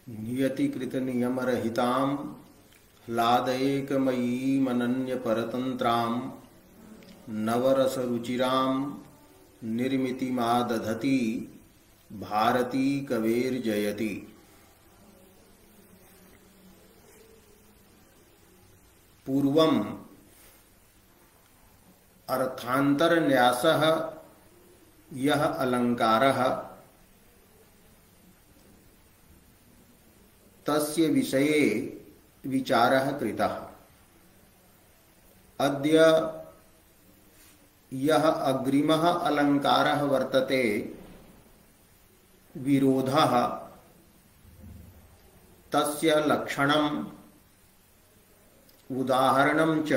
नियतिकृत नियमरहितां ह्लादैकमयीमनन्यपरतन्त्रां नवरसरुचिरां निर्मितिमादधति भारती कवेर्जयति। पूर्वम् अर्थान्तरन्यासः यः अलङ्कारः तस्य विषये विचारः कृतः। अद्य यः अग्रिमः अलङ्कारः वर्तते विरोधः, तस्य लक्षणम् उदाहरणं च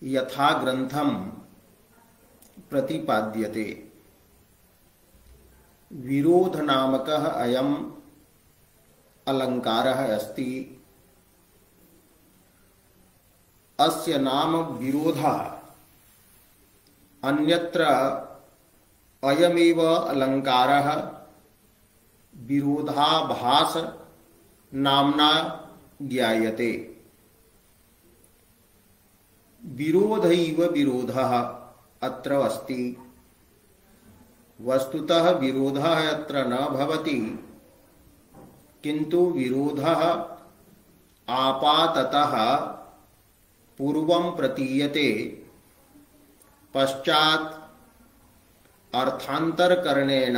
यथा ग्रन्थं प्रतिपाद्यते। विरोध नामकः अयम् अलङ्कारः अस्ति। अस्य नाम विरोधः। अन्यत्र अयमेव अलङ्कारः विरोधाभास नाम्ना ज्ञायते। विरोधैव विरोधः अत्र अस्ति। वस्तुतः विरोधः अत्र न भवति, किन्तु विरोधः आपाततः पूर्वं प्रतीयते, पश्चात् अर्थान्तरकरणेन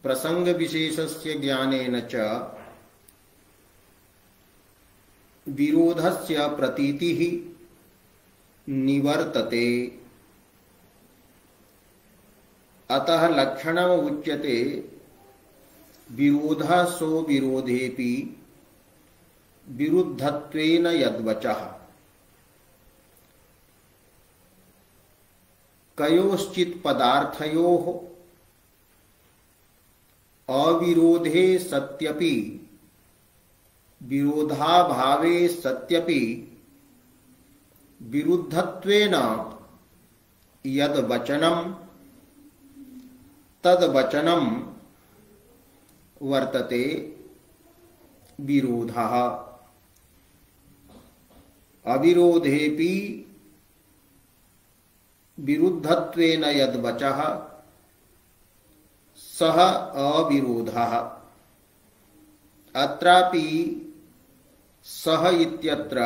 प्रसंगविशेषस्य ज्ञानेन च विरोधस्य प्रतीतिः निवर्तते। अतः लक्षणम् उच्यते विरोधः सो विरोधेपि विरुद्धत्वेन यद्वचः। कयोश्चित् पदार्थयोः अविरोधे सत्यपि विरोधाभावे सत्यपि विरुद्धत्वेन यद्वचनं तद्वचनं वर्तते विरोधः। अविरोधेपि विरुद्धत्वेन यद्वचः सः अविरोधः। अत्रापि सः इत्यत्र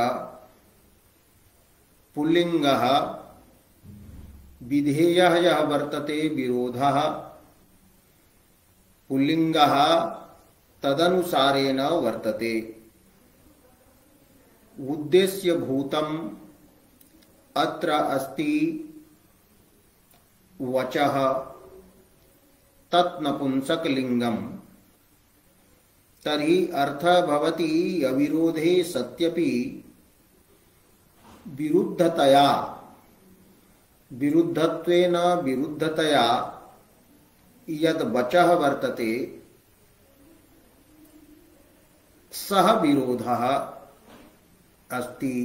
पुल्लिङ्गः विधेयः यः वर्तते विरोधः, पुल्लिङ्गः तदनुसारेण वर्तते। उद्देश्यभूतम् अत्र अस्ति वचः तत् नपुंसकलिङ्गम्। तर्हि अर्थः भवति अविरोधे सत्यपि विरुद्धतया, विरुद्धत्वेन विरुद्धतया यद् वचः वर्तते सः विरोधः अस्ति।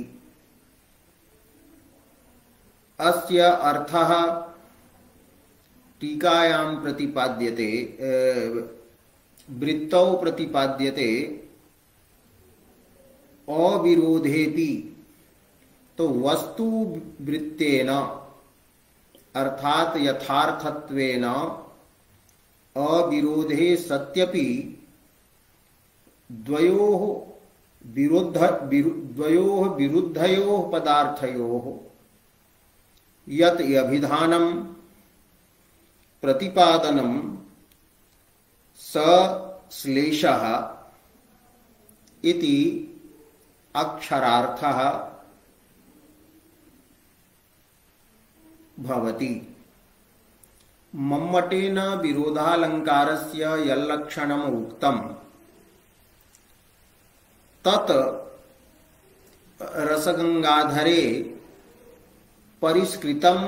अस्य अर्थः टीकायां प्रतिपाद्यते, वृत्तौ प्रतिपाद्यते। अविरोधेपि तो वस्तु वृत्तेन अर्थात यथार्थत्वेन अविरोधे सत्यपि द्वयोः विरुद्धयोः पदार्थयोः यत् अभिधानं प्रतिपादनं स श्लेषः इति अक्षरार्थः भवति। मम्मटेन विरोधालङ्कारस्य यल्लक्षणम् उक्तम् तत् रसगंगाधरे परिष्कृतं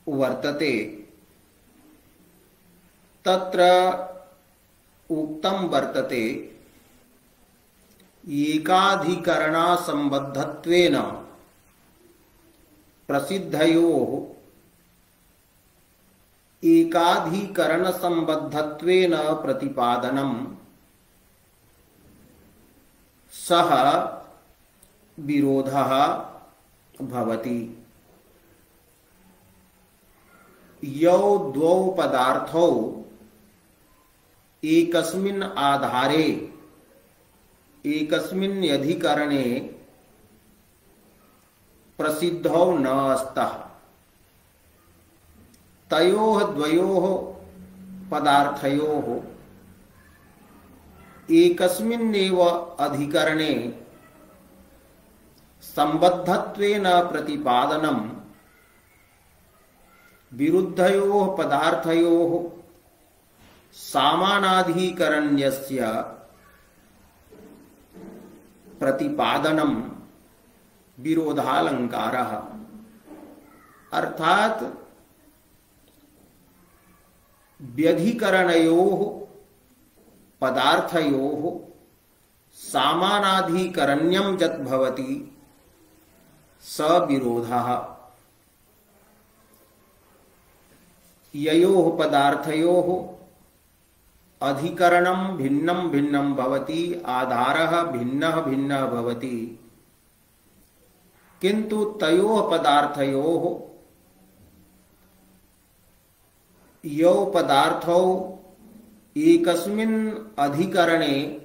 वर्तते। तत्र उक्तं वर्तते एकाधिकरणासंबद्धत्वेन प्रसिद्धयोः एकाधिकरण संबद्धत्वेन प्रतिपादनम सह विरोधः भवति। यौ द्वौ पदार्थौ एकस्मिन् आधारे एकस्मिन् अधिकरणे प्रसिद्धौ न स्तः तयोः द्वयोः पदार्थयोः एकस्मिन्नेव अधिकरणे संबद्धत्वेन प्रतिपादनम् विरुद्धयोः पदार्थयोः सामानाधिकरण्यस्य प्रतिपादनम् विरोधालंकारः। अर्थात व्यधिकरणयोः पदार्थयोः सामानाधिकरण्यं यत् भवति स विरोधः। ययोः पदार्थयोः अधिकरणं भिन्नं भिन्नं भवति, आधारः भिन्नः भिन्नः भवति, किंतु तयोः पदार्थयोः यौ पदार्थौ एकस्मिन् अधिकरणे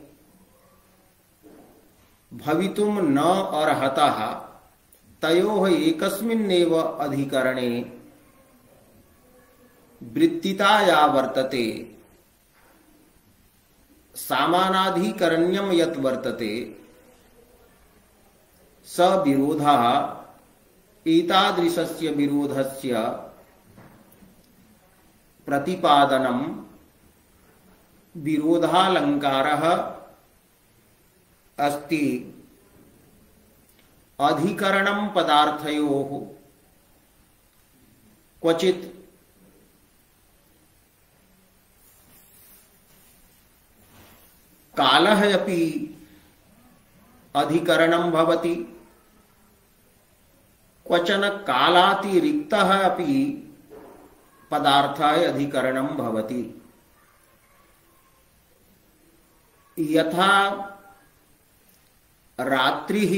भवितुं न अर्हतः तयोः एकस्मिन्नेव अधिकरणे वृत्तिता या वर्तते सामानाधिकरण्यं यत् वर्तते स विरोधः एतादृशस्य विरोधस्य प्रतिपादनं विरोधालंकारः अस्ति। अधिकरणं पदार्थयोः क्वचित् कालः अपि अधिकरणं भवति, क्वचन कालातिरिक्तः अपि पदार्थः अधिकरणं भवति। यथा रात्रिः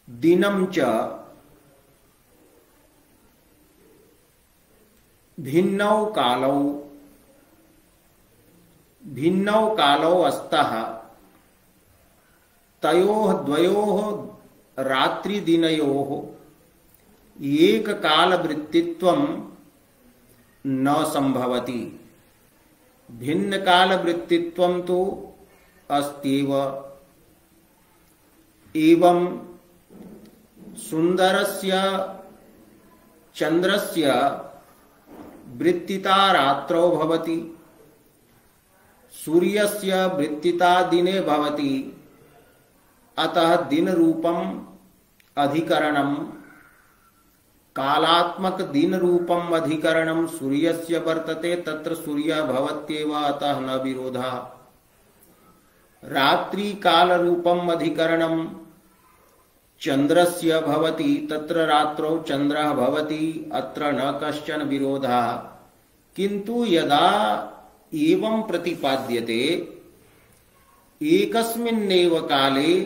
दिनं च भिन्नौ कालौ अस्तः तयोः द्वयोः रात्रिदिनयोः एक कालवृत्तित्वं न संभवति। भिन्न कालवृत्तित्वं तु अस्त्येव। एवं सुंदरस्य चंद्रस्य वृत्तिता रात्रौ भवति, सूर्यस्य वृत्तिता दिने भवति। अतः दिन रूपम अधिकरणम कालात्मक दिन रूपम अधिकरणम सूर्यस्य वर्तते, तत्र सूर्यः भवत्येव, अतः न विरोधः। रात्रि काल रूपम अधिकरणम चंद्रस्य भवति, तत्र रात्रौ चंद्रः भवति, अत्र न कश्चन विरोधः। किंतु यदा एवं प्रतिपाद्यते एकस्मिन्नेव काले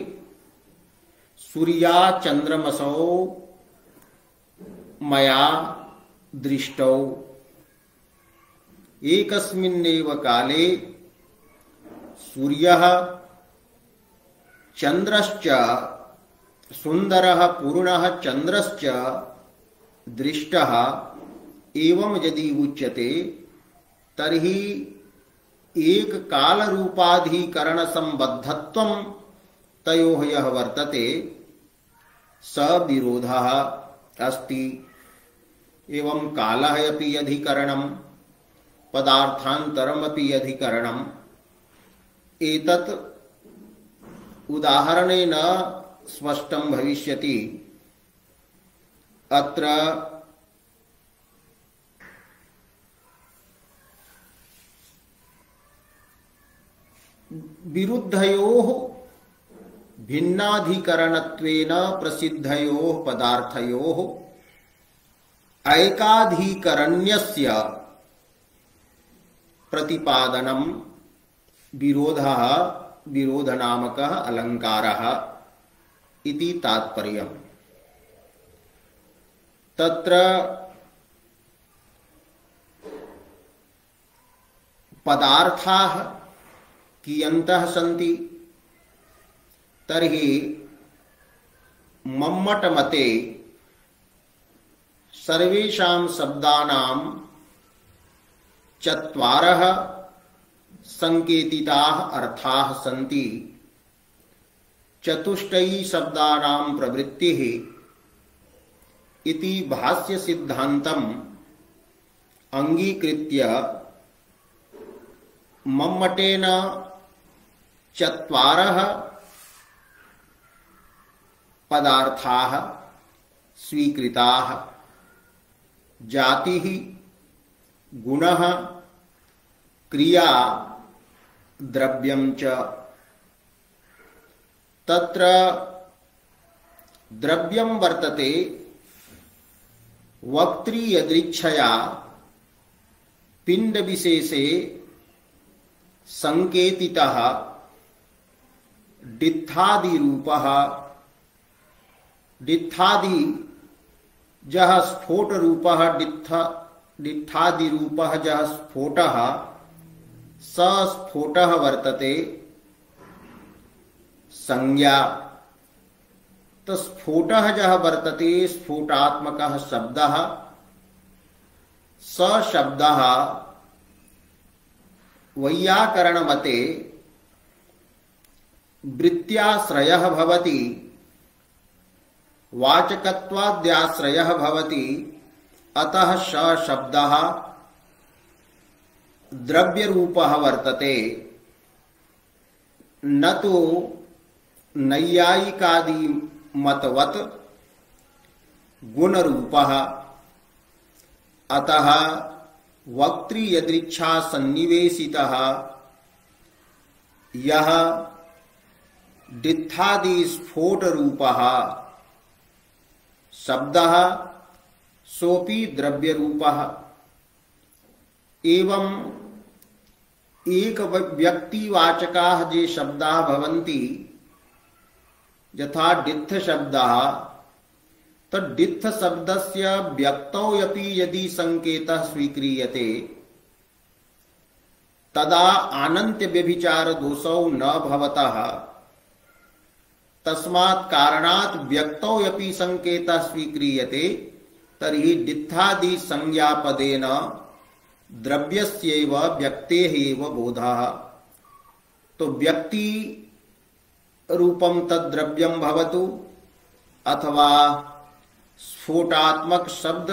सूर्या चंद्रमसौ मया दृष्टौ, एकस्मिन्नेव काले सूर्यः चंद्रश्च सुंदरः पूर्णः चंद्रश्च दृष्टः एवं यदि उच्यते तर्हि एक काल रूपाधिकरण संबद्धत्वं तयोः यः वर्तते स विरोधः अस्ति। एवं कालः अपि अधिकरणं पदार्थान्तरमपि अधिकरणम्। एतत् उदाहरणेन स्पष्टं भविष्यति। अत्र विरुद्धयोः भिन्नाधिकरणत्वेन प्रसिद्धयोः पदार्थयोः ऐकाधिकरण्यस्य प्रतिपादनम विरोधः विरोधनामकः अलङ्कारः इति तात्पर्यम्। तत्र पदार्थाः कियन्तः सन्ति तर्हि मम्मट मते सर्वेषां शब्दानां चत्वारः संकेतिताः अर्थाः सन्ति। चतुष्टयी शब्दानां प्रवृत्तिः इति भाष्य सिद्धान्तम् अंगीकृत्य मम्मटेन चत्वारः पदार्थाः स्वीकृताः। जातिः, गुणः, क्रिया, द्रव्यं च। तत्र द्रव्यं वर्तते वक्त्रीयदृच्छया पिंड विशेषे संकेतितः डित्थादिरूपः। डित्थादि जह स्फोट रूपः डित्थादिरूपः जह स्फोटः स स्फोटः वर्तते संज्ञा। तो स्फोटः जह वर्तते स्फोटात्मकः शब्दः स शब्दः वैयाकरण मते वृत्त्याश्रयः भवति, वाचकत्वाद्याश्रयः भवति। अतः स शब्दः द्रव्य रूपः वर्तते, न तो नैयायिकादि मतवत गुण रूपः। अतः वक्त्रीयदृच्छा सन्निवेशितः यह डित्थादि स्फोट रूपः शब्दः सोपि द्रव्य रूपः। एवं एक व्यक्तिवाचकाः जे शब्दाः भवन्ति यथा डित्थ शब्दः, तो डित्थ शब्दस्य व्यक्तौ अपि यदि संकेतः स्वीक्रियते तदा आनन्त्य व्यभिचार दोषौ न भवतः। तस्मात् कारणात् व्यक्तौ अपि संकेतः स्वीक्रियते तर्हि डित्थादि संज्ञापदेन द्रव्यस्यैव व्यक्तेः एव बोधः। तो व्यक्ति रूपम तद्द्रव्यम भवतु अथवा स्फोटात्मक शब्द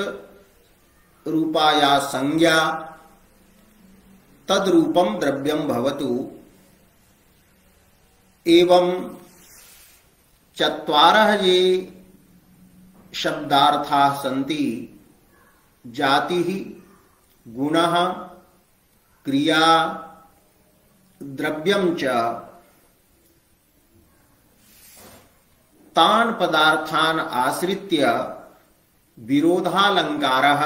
रूपाया संज्ञा तद्रूपम द्रव्यम भवतु। एवं चत्वारः ये शब्दार्थाः सन्ति जातिः, गुणः, क्रिया, द्रव्यं च। तान् पदार्थान् आश्रित्य विरोधालंकारः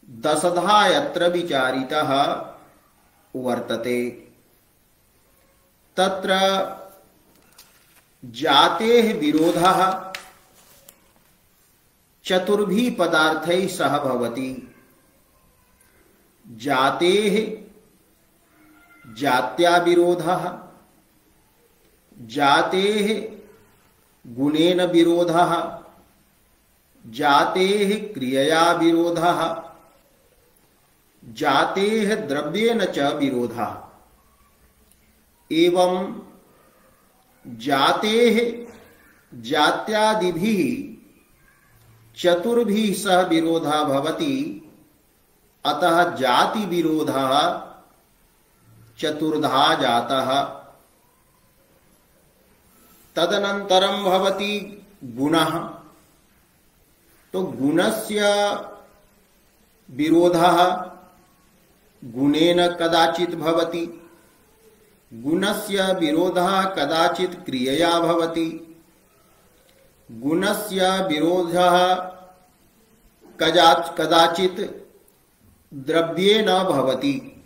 दशधा यत्र विचारितः वर्तते। तत्र जातेः विरोधः चतुर्भिः पदार्थैः सह भवति। जातेः जात्या विरोधः, जातेः गुणेन विरोधः, जातेः क्रियया विरोधः, जातेः द्रव्येन च विरोधः। एवं जातेः जात्यादिभिः चतुर्भिः सह विरोधः भवति। अतः जाति विरोधः चतुर्धा जातः। तदनन्तरं भवति गुणः। तो गुणस्य विरोधः गुणेन कदाचित् भवति, गुणस्य विरोधः कदाचित् क्रियया भवति, गुणस्य विरोधः कदाचित् द्रव्ये न भवति।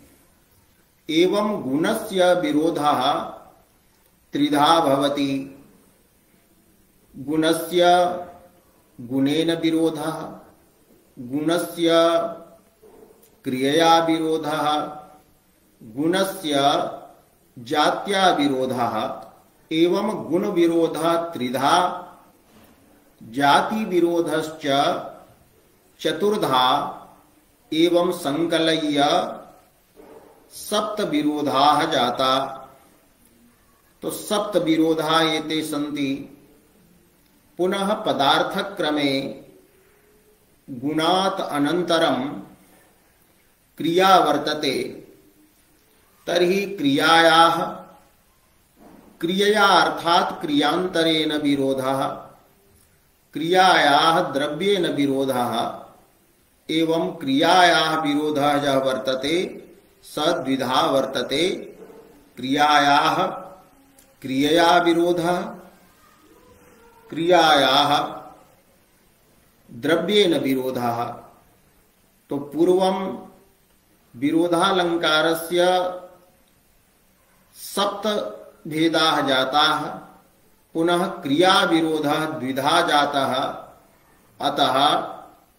एवं गुणस्य विरोधः त्रिधा भवति। गुणस्य गुणेन विरोधः, गुणस्य क्रियया विरोधः, गुणस्य जात्या विरोधः। एवं गुण विरोधः त्रिधा, जाति विरोधश्च चतुर्धा। एवं संकलय्य सप्त विरोधाः जाता। तो सप्त विरोधा एते सन्ति। पुनः पदार्थक्रमे गुणात् अनन्तरं क्रिया वर्तते। तर्हि क्रियया अर्थात क्रियांतरेण विरोधः, क्रियायाः द्रव्येन विरोधः। एवं क्रियायाः विरोधः यः वर्तते स द्विधा वर्तते। क्रियायाः क्रियया विरोधः, क्रियायाः द्रव्येन विरोधः। तो पूर्वं विरोधालंकारस्य सप्त भेदाः जाताः, पुनः क्रिया विरोधः द्विधा जातः, अतः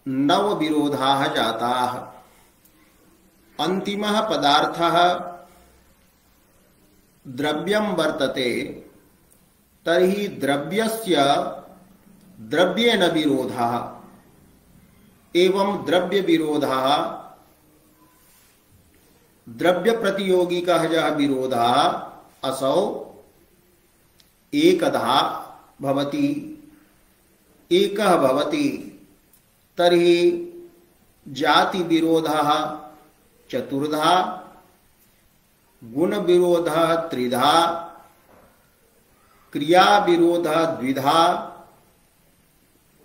नव विरोधाः जाताः। अन्तिमः पदार्थः द्रव्यं वर्तते। तर्हि द्रव्यस्य द्रव्येन विरोधः। एवं द्रव्य विरोधः द्रव्य प्रतियोगिकः यः विरोधः असौ एकधा भवति, एकः भवति। तर्हि जाति विरोधः चतुर्धा, गुण विरोधः त्रिधा, क्रिया विरोधः द्विधा,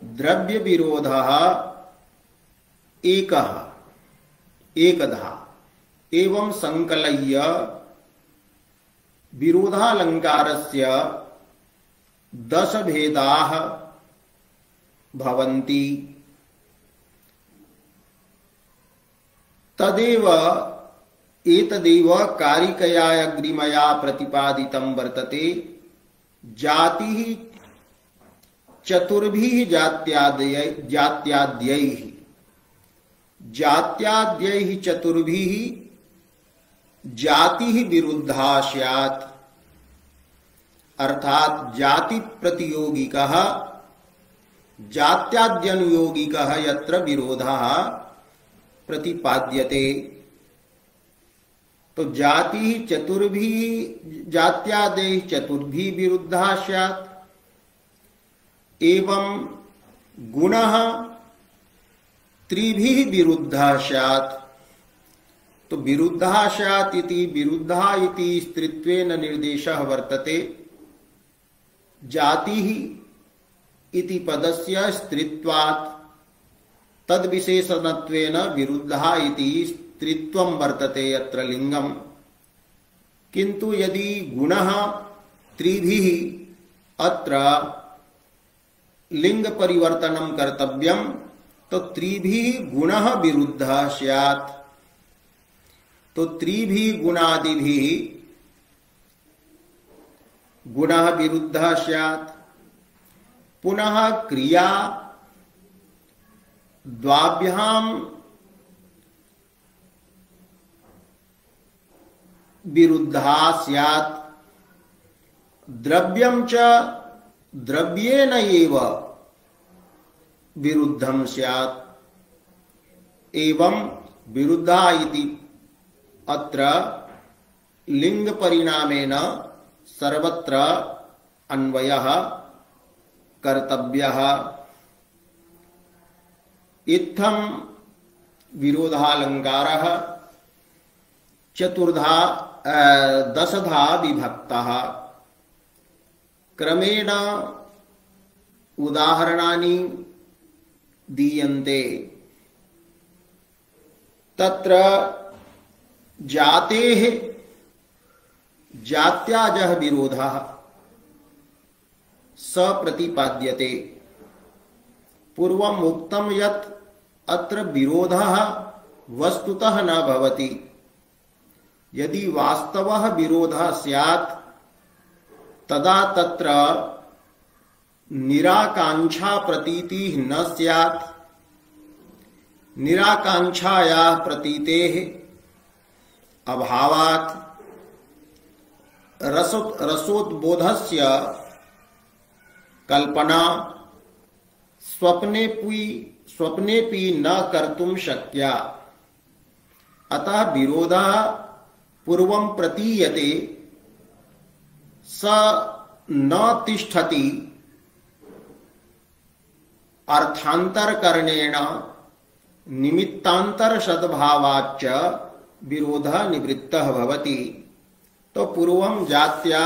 द्रव्य विरोधः एकधा। एवं संकलय्य विरोधालंकारस्य 10 भेदाः भवन्ति। तदेव एतदेव कारिकया अग्रिमया प्रतिपादितं वर्तते। जातिः चतुर्भिः जात्याद्यैः, जात्याद्यैः चतुर्भिः जातिः विरुद्धा स्यात्। अर्थात जाति प्रतियोगिकः जात्याद्यनुयोगिकः यत्र विरोधः प्रतिपाद्यते। तो जाति चतुर्भिः जात्यादैः चतुर्भिः विरुद्धा स्यात्। एवं गुणः त्रिभिः विरुद्धा स्यात्। तो विरुद्धा स्यात् इति विरुद्धा इति स्त्रीत्वेन निर्देशः वर्तते। जातिः इति पदस्य स्त्रीत्वात् तद्विशेषणत्वेन विरुद्धा इति स्त्रीत्वं वर्तते यत्र लिंगम। किंतु यदि गुणः त्रिभिः अत्र लिंग परिवर्तनं कर्तव्यं तो त्रिभिः गुणः विरुद्धः स्यात्। तो त्रिभिः गुणादिभिः गुणः विरुद्धः स्यात्। पुनः क्रिया द्वाभ्यां विरुद्धा स्यात्। द्रव्यं च द्रव्येन एव विरुद्धं स्यात्। एवं विरुद्धा इति अत्र लिंग परिणामेन सर्वत्र अन्वयः कर्तव्यः। इत्थं विरोधालंकारः चतुर्धा 10धा विभक्तः। क्रमेण उदाहरणानि दीयन्ते। तत्र जातेः जात्याजः विरोधः स प्रतिपाद्यते। पूर्वम् उक्तं यत् अत्र विरोधः वस्तुतः न भवति। यदि वास्तवः विरोधः स्यात् तदा तत्र निराकांक्षा प्रतीतिः न स्यात्। निराकांक्षायाः प्रतीतेः अभावात् रसोद्बोधस्य कल्पना स्वप्नेपि न कर्तुं शक्या। अतः विरोधः पूर्वं प्रतीयते स न तिष्ठति, अर्थान्तरकरणेन निमित्तांतर सद्भावाच्च विरोधः निवृत्तः भवति। तो पूर्वं जात्या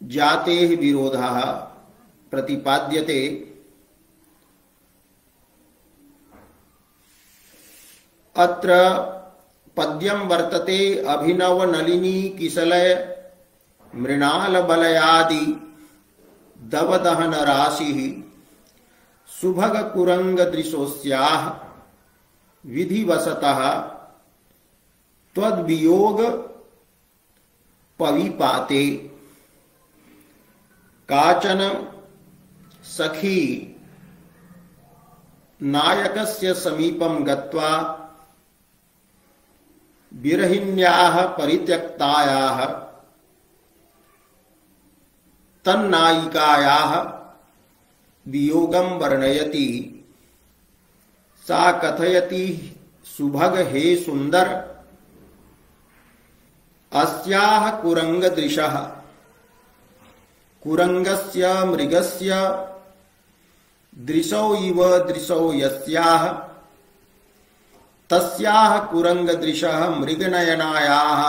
जातेः विरोधः प्रतिपाद्यते। अत्र पद्यं वर्तते अभिनव नलिनी किसलय मृणाल बलयादि दवदहन राशिः सुभग कुरंग दृशोस्याः विधिवसतः त्वद्वियोग पविपाते। काचन सखी नायकस्य समीपं गत्वा विरहिण्याः परित्यक्तायाः तन्नायिकायाः वियोगं वर्णयति। सा कथयति सुभग हे सुंदर अस्याः कुरंगदृशः कुरंगस्य मृगस्य दृशौ इव दृशौ यस्याः तस्याः कुरंगदृशः मृगनयनायाः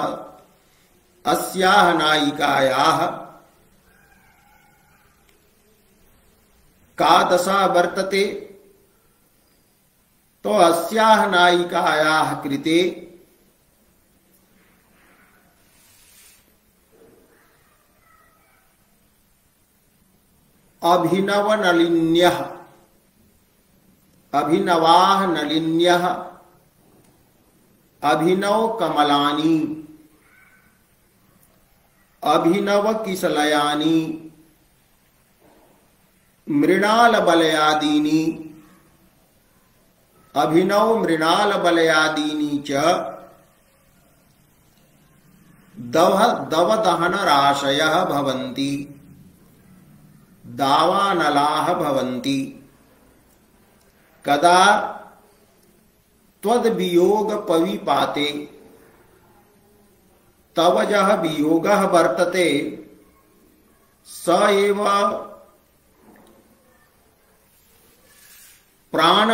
अस्याः नायिकायाः का दशा वर्तते। तो अस्याः नायिकायाः कृते अभिनव नलिन्यः अभिनवाः नलिन्यः अभिनव कमलानि अभिनव किसलयानि मृणाल बलयादीनि अभिनव मृणाल बलयादीनि च दवदहन राशयः भवन्ति दावानलाः भवन्ति। कदा त्वद्वियोग पविपाते तव यः वियोगः वर्तते स एव प्राण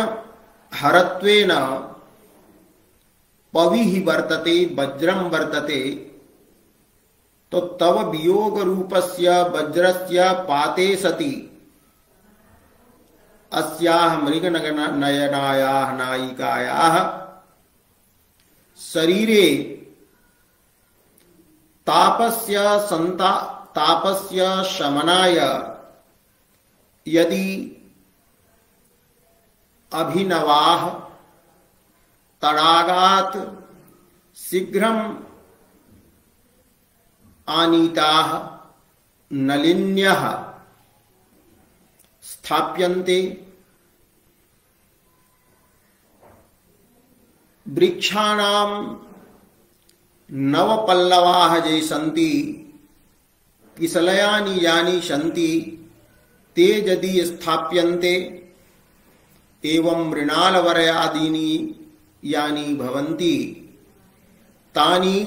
हरत्वेन पविः वर्तते वज्रं वर्तते। तो तव वियोग रूपस्य वज्रस्य पाते सति अस्याः मृगनयनायाः नायिकायाः शरीरे तापस्य शमनाय यदि अभिनवाः तडागात् शीघ्रं आनीताः नलिन्यः स्थाप्यन्ते वृक्षाणां नवपल्लवाः ये सन्ति किसलयानि यानि सन्ति ते यदि स्थाप्यन्ते एवं मृणालवरयादीनि यानि भवन्ति तानि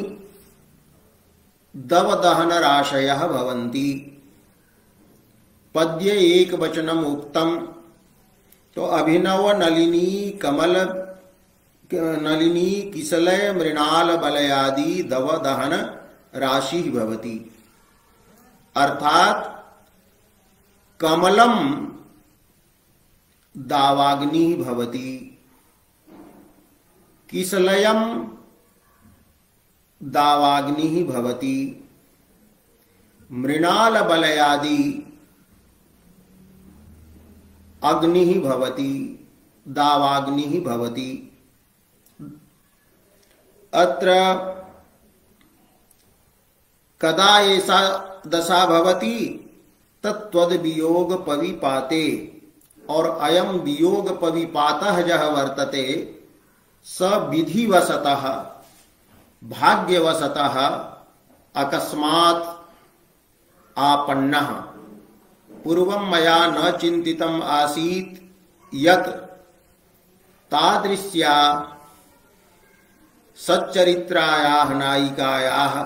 दवदहन राशयः भवन्ति। पद्ये एक वचनम उक्तम। तो अभिनव नलिनी कमल नलिनी किसलय मृणाल बलयादि दवदहन राशि भवति। अर्थात कमलम दावाग्नि भवति, किसलयम दावाग्नि भवति, मृणाल बलयादि अग्नि भवति। दावाग्निः भवति। अत्र कदा एषा दशा भवति तत्त्वद् वियोग पविपाते, और अयम वियोग पविपातः यः वर्तते स विधिवशतः भाग्यवशतः अकस्मात् आपन्नः। पूर्वं मया न चिन्तितम् आसीत् यत् तादृश्या सच्चरित्रायाः नायिकायाः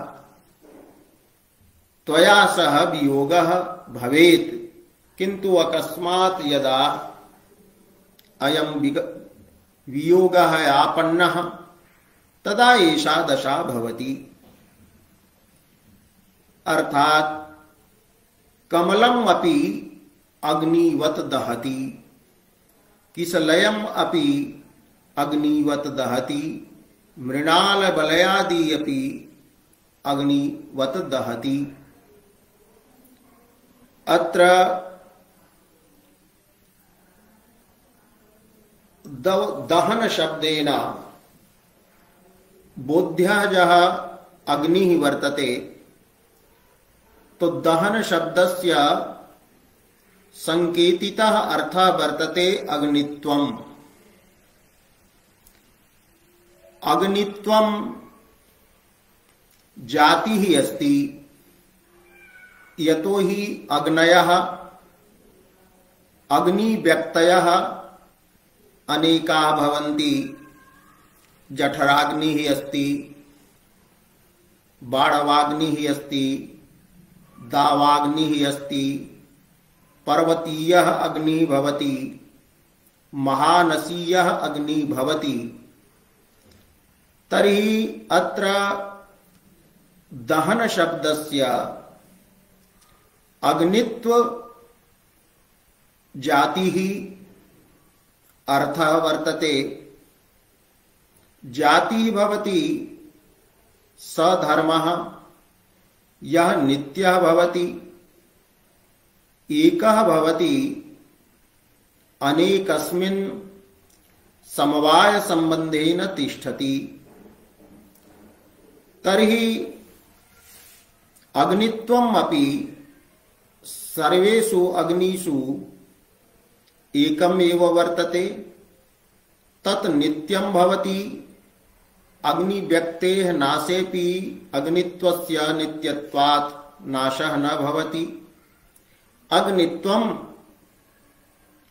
त्वया सह वियोगः भवेत्, किन्तु अकस्मात् यदा अयं वियोगः आपन्नः तदा एषा दशा भवति। अर्थात् कमलम् अपि अग्निवत् दहति, किसलयम् अपि अग्निवत् दहति, मृणालबलयादि अपि अग्निवत् दहति। अत्र दहन शब्देन बोध्यः यः अग्निः वर्तते, तो दहन शब्दस्य संकेतितः अर्थः वर्तते अग्नित्वम्। अग्नित्वं जातिः अस्ति, यतो हि अग्नयः अग्निव्यक्तयः अनेकाः भवन्ति। जठराग्निः अस्ति, बाणवाग्निः अस्ति, दावाग्निः अस्ति, पर्वतीयः अग्निः भवति, महानसीयः अग्निः भवति। तर्हि अत्र दहन शब्दस्य अग्नित्व जातिः अर्थः वर्तते। जातिः भवति सधर्मः, यः नित्यः भवति, एकः भवति, अनेकस्मिन् समवाय संबंधेन तिष्ठति। तर्हि अग्नित्वम् अपि सर्वेषु अग्निषु एकमेव वर्तते, तत् नित्यं भवति। अग्निव्यक्तेः नाशेऽपि अग्नित्वस्य नित्यत्वात् नाशः न भवति। अग्नित्वम्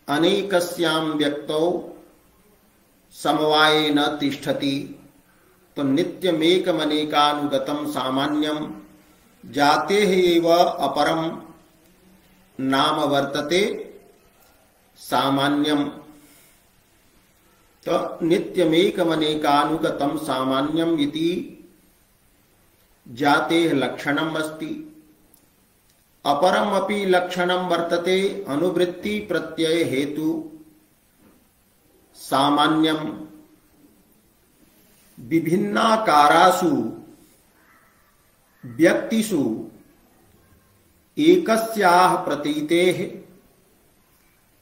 अनेकस्यां व्यक्तौ समवायेन तिष्ठति। तो नित्यमेकमनेकानुगतं सामान्यं जातेः एव अपरं नाम वर्तते सामान्यम्। तो नित्यमेकमनेकानुगतं सामान्यम् इति जातेः लक्षणम् अस्ति। अपरम् अपि लक्षणं वर्तते अनुवृत्ति प्रत्यय हेतु सामान्यम्। विभिन्नाकारासु व्यक्तिषु एकस्याः प्रतीतेः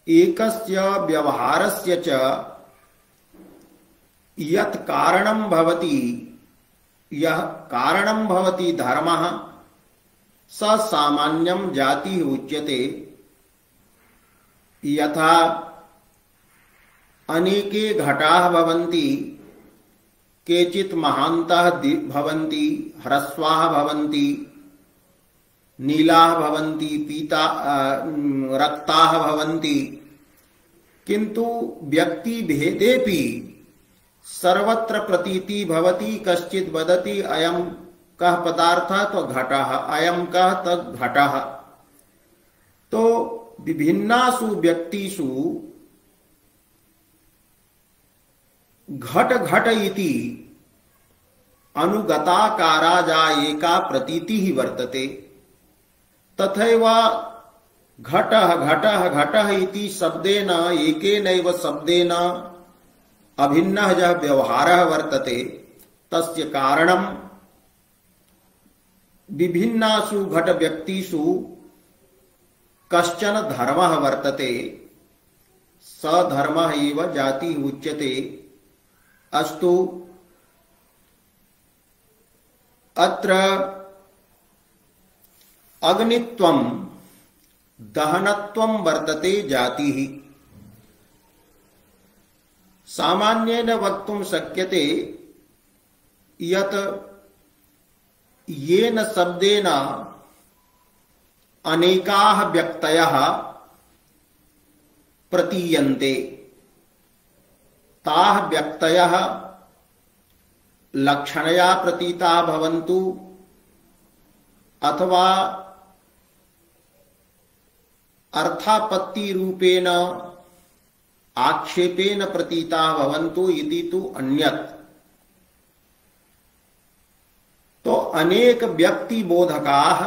एकस्य व्यवहारस्य च यत् कारणं भवति, यः कारणं भवति धर्मः, स सामान्यं जातिः उच्यते। यथा अनेके घटाः भवन्ति, केचित् महान्तः भवन्ति, ह्रस्वाः भवन्ति, नीलाः भवन्ति, पीता रक्ताः भवन्ति, किन्तु व्यक्ति भेदेपि सर्वत्र प्रतीति भवति। कश्चित् वदति अयं कः पदार्थः, तो घटः, अयं कः, तो घटः। तो विभिन्नासु व्यक्तिषु घट घट इति अनुगताकारा जायेका प्रतीतिः वर्तते। तथैव घटः घटः घटः इति शब्देन एकेनैव शब्देन अभिन्नः यः व्यवहारः वर्तते, तस्य कारणं विभिन्नासु घट व्यक्तिषु कश्चन धर्मः वर्तते। स धर्मः एव जाति उच्यते। अस्तु, अत्र अग्नित्वं दहनत्वं वर्तते जातिः। सामान्येन वक्तुं शक्यते यत् येन शब्देन अनेकाः व्यक्तयः प्रतीयन्ते, ताः व्यक्तयः लक्षणया प्रतीताः भवन्तु अथवा अर्थापत्ति रूपेण आक्षेपेन प्रतीताः भवन्तु इति तु अन्यत्। तो अनेक व्यक्ति बोधकाः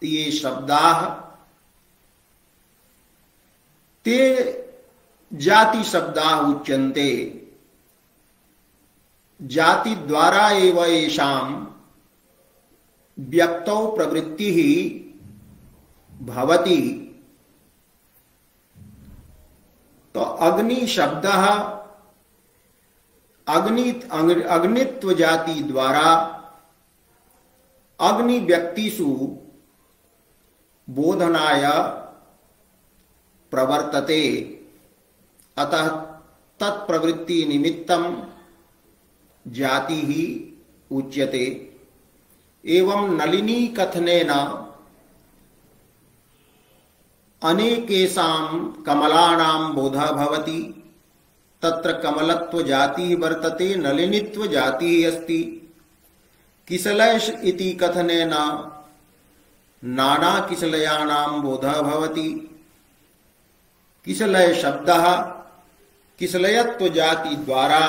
ये शब्दाः ते जाति शब्दाः उच्यन्ते। जाति द्वारा एव येषां व्यक्तौ प्रवृत्तिः भवति। तो अग्नि शब्दः अग्नित्व जाति द्वारा अग्नि व्यक्तिषु बोधनाय प्रवर्तते। अतः तत्प्रवृत्ति निमित्तं जाति ही उच्यते। एवं नलिनी कथनेन अनेकेषां कमलानां बोधः भवति। तत्र कमलत्व जातिः वर्तते, नलिनीत्व जातिः अस्ति। किसलय इति कथनेन नाना किसलयानां बोधः भवति। किसलय शब्दः किसलयत्व जाति द्वारा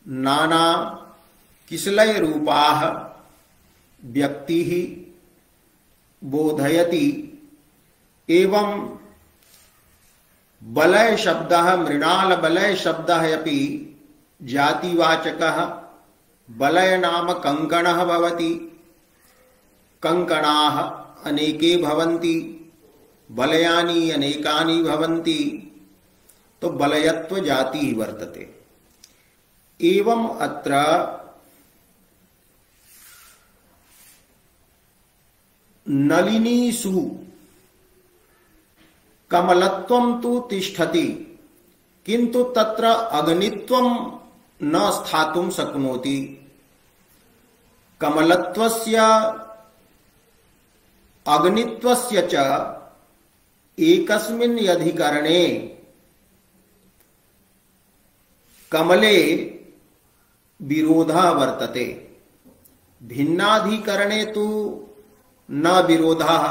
नाना किसलय रूपाः व्यक्तिः बोधयति। एवं बलय शब्दः मृणाल बलय शब्दः अपि जातिवाचकः। बलय नाम कंकणः भवति। कंकणाः अनेके भवन्ति, बलयानि अनेकानि भवन्ति। तो बलयत्व जाति वर्तते। एवं अत्र नलिनीषु कमलत्वं तु तिष्ठति, किन्तु तत्र अग्नित्वं न स्थातुं शक्नोति। कमलत्वस्य अग्नित्वस्य च एकस्मिन् अधिकरणे कमले विरोधः वर्तते। भिन्नाधिकरणे तु न विरोधः।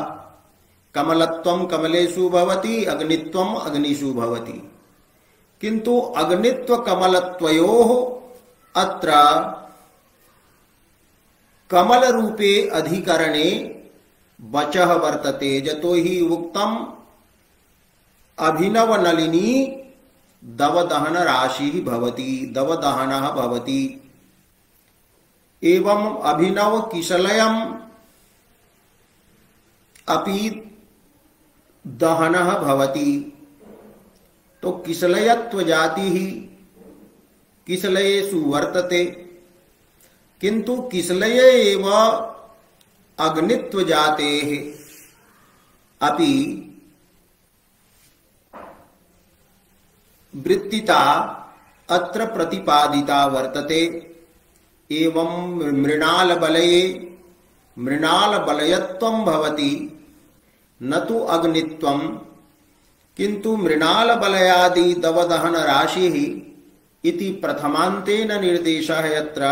कमलत्वं कमलेषु भवति, अग्नित्वं अग्निषु भवति। किन्तु अग्नित्व कमलत्वयोः अत्र कमल रूपे अधिकरणे वचः वर्तते। यतो हि उक्तम् अभिनव नलिनी दवदहन राशिः भवति, दवदहनः भवति। एवं अभिनव किसलयम् अपि दहनः भवति। तो किसलयत्व जातिः किसलयेषु वर्तते, किन्तु किसलये एव अग्नित्व जातेः अपि वृत्तिता अत्र प्रतिपादिता वर्तते। एवं मृणाल बलये मृणाल बलयत्वं भवति, न तु अग्नित्वं, किन्तु मृणाल बलयादि दवदहन राशिः इति प्रथमान्तेन निर्देशः यत्र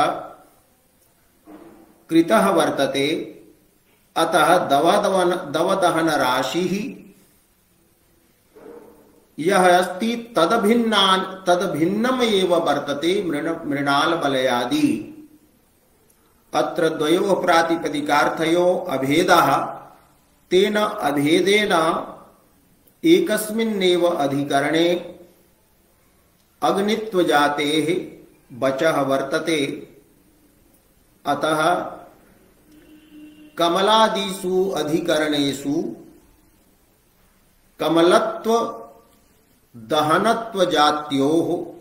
कृतः वर्तते। अतः दवदहन राशिः यह अस्ति तदभिन्नम एव वर्तते मृणाल बलयादि। अत्र द्वयोः प्रातिपदिकार्थयोः अभेदः तेन अभेदेन एकस्मिन्नेव अधिकरणे अग्नित्व जातेः वचः वर्तते। अतः कमलादिषु अधिकरणेषु कमलत्व दहनत्व जात्योः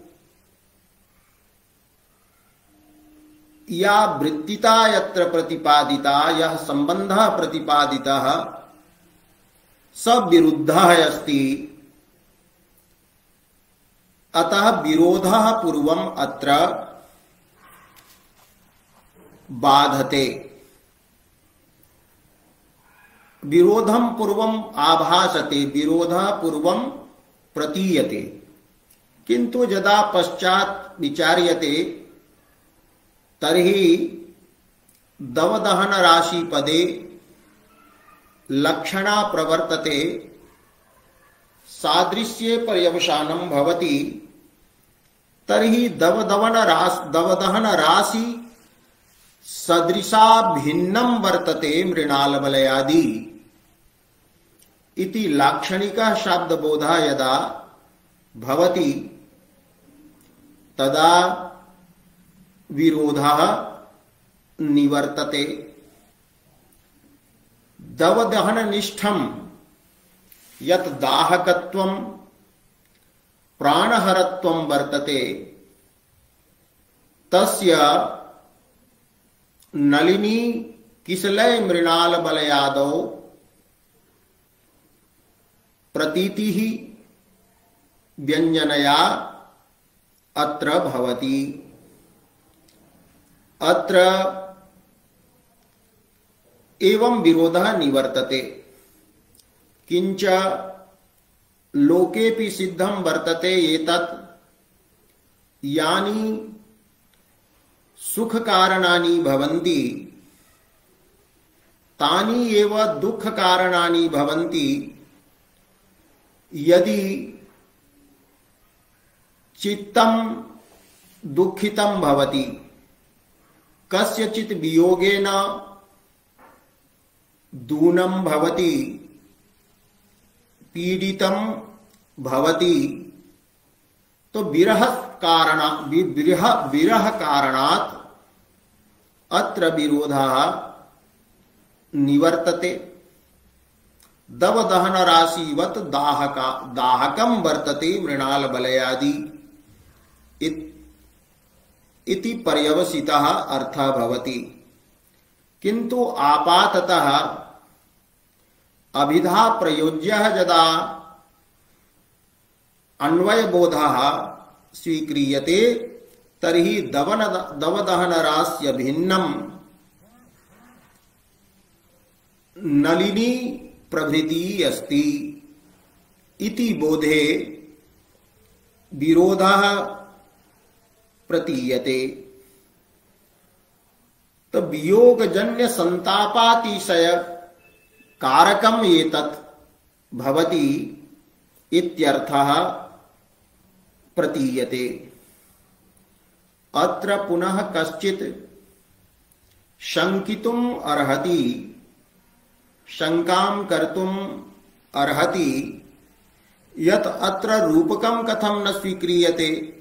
या वृत्तिता यत्र प्रतिपादिता यह संबंधः प्रतिपादितः स विरुद्धः अस्ति। अतः विरोधः पूर्वम् अत्र बाधते। विरोधं पूर्वम् आभासते, विरोधः पूर्वं प्रतीयते, किंतु यदा पश्चात् विचार्यते तर्हि दवदहन राशि पदे लक्षणा प्रवर्तते, सादृश्ये पर्यवसानं भवति। तर्हि दवदहन राशि सदृशा भिन्नं वर्तते मृणालवलयादि इति लाक्षणिकः शब्दबोधः यदा भवति तदा विरोधः निवर्तते। दवदहननिष्ठं यत् दाहकत्वं प्राणहरत्वं वर्तते तस्य नलिनी किसलय मृणाल बलयादौ प्रतीतिः व्यंजनया अत्र भवति। अत्र एवं विरोधः निवर्तते। किंच लोकेपि सिद्धं वर्तते एतत् यानि सुख कारणानि भवन्ति तानि एव दुख कारणानि भवन्ति। यदि चित्तं दुःखितं भवति, कस्यचित् वियोगेन दूनं भवति, पीडितं भवति, तो विरह कारणात् अत्र विरोधः निवर्तते। दवदहन राशिवत् दाहकं वर्तते मृणाल बलयादि इति पर्यवसितः अर्थः भवति। किंतु आपाततः अभिधा प्रयोज्यः यदा अन्वयबोधः स्वीक्रियते तर्हि दवदहनरास्य भिन्नं नलिनी प्रभृति अस्ति इति बोधे विरोधः प्रतीयते। तो वियोगजन्य संतापातिशय कारकम एतत् भवति इत्यर्थः प्रतीयते। अत्र पुनः कश्चित् शंकितुम् अर्हति, शंकां कर्तुम् अर्हति यत् अत्र रूपकं कथं न स्वीक्रियते।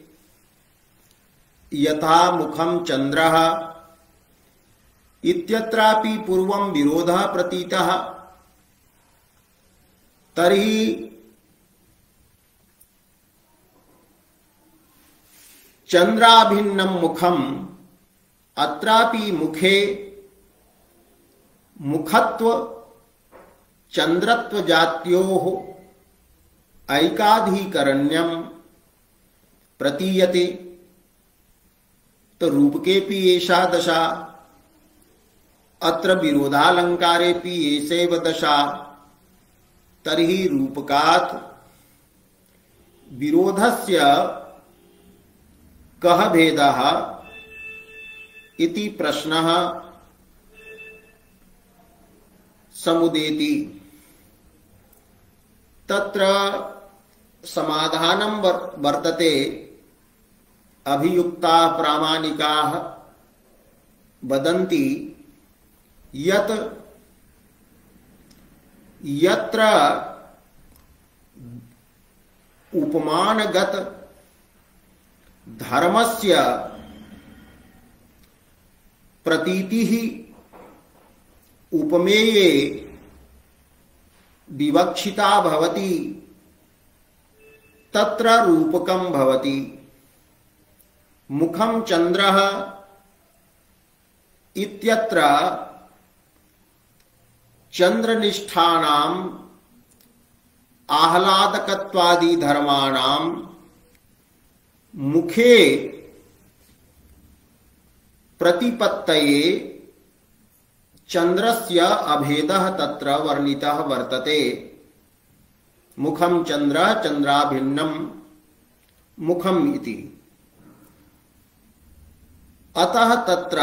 यथा मुखं चंद्रः इत्यत्रापि पूर्वं विरोधः प्रतीतः, तर्हि चंद्राभिन्नं मुखम अत्रापि मुखे मुखत्व चंद्रत्व जात्योः ऐकाधिकरण्यं प्रतीयते। तो रूपकेपि एषा दशा, अत्र विरोधालंकारेपि एषैव दशा। तर्हि रूपकात् विरोधस्य कः भेदः इति प्रश्नः समुदेति। तत्र समाधानं वर्तते। अभियुक्ताः प्रामाणिकाः वदन्ति यत् यत्र उपमानगत धर्मस्य प्रतीतिः उपमेये विवक्षिता भवति तत्र रूपकं भवति। मुखं चंद्रः इत्यत्र चंद्रनिष्ठानाम् आह्लादकत्वादि धर्माणां मुखे प्रतिपत्तये चंद्रस्य अभेदः तत्र वर्णितः वर्तते। मुखं चंद्र चंद्राभिन्नं मुखम् इति। अतः तत्र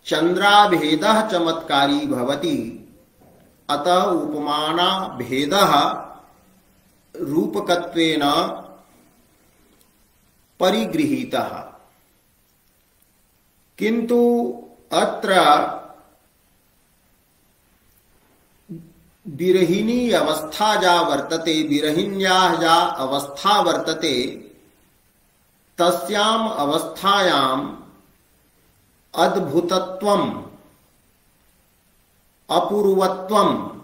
चंद्राभेदः चमत्कारी भवति। अतः उपमाना भेदः रूपकत्वेन परिगृहीतः। किंतु अत्र विरहिणी अवस्था जा वर्तते, विरहिण्याः जा अवस्था वर्तते, तस्याम् अवस्थायाम् अद्भुतत्वम् अपूर्वत्वम्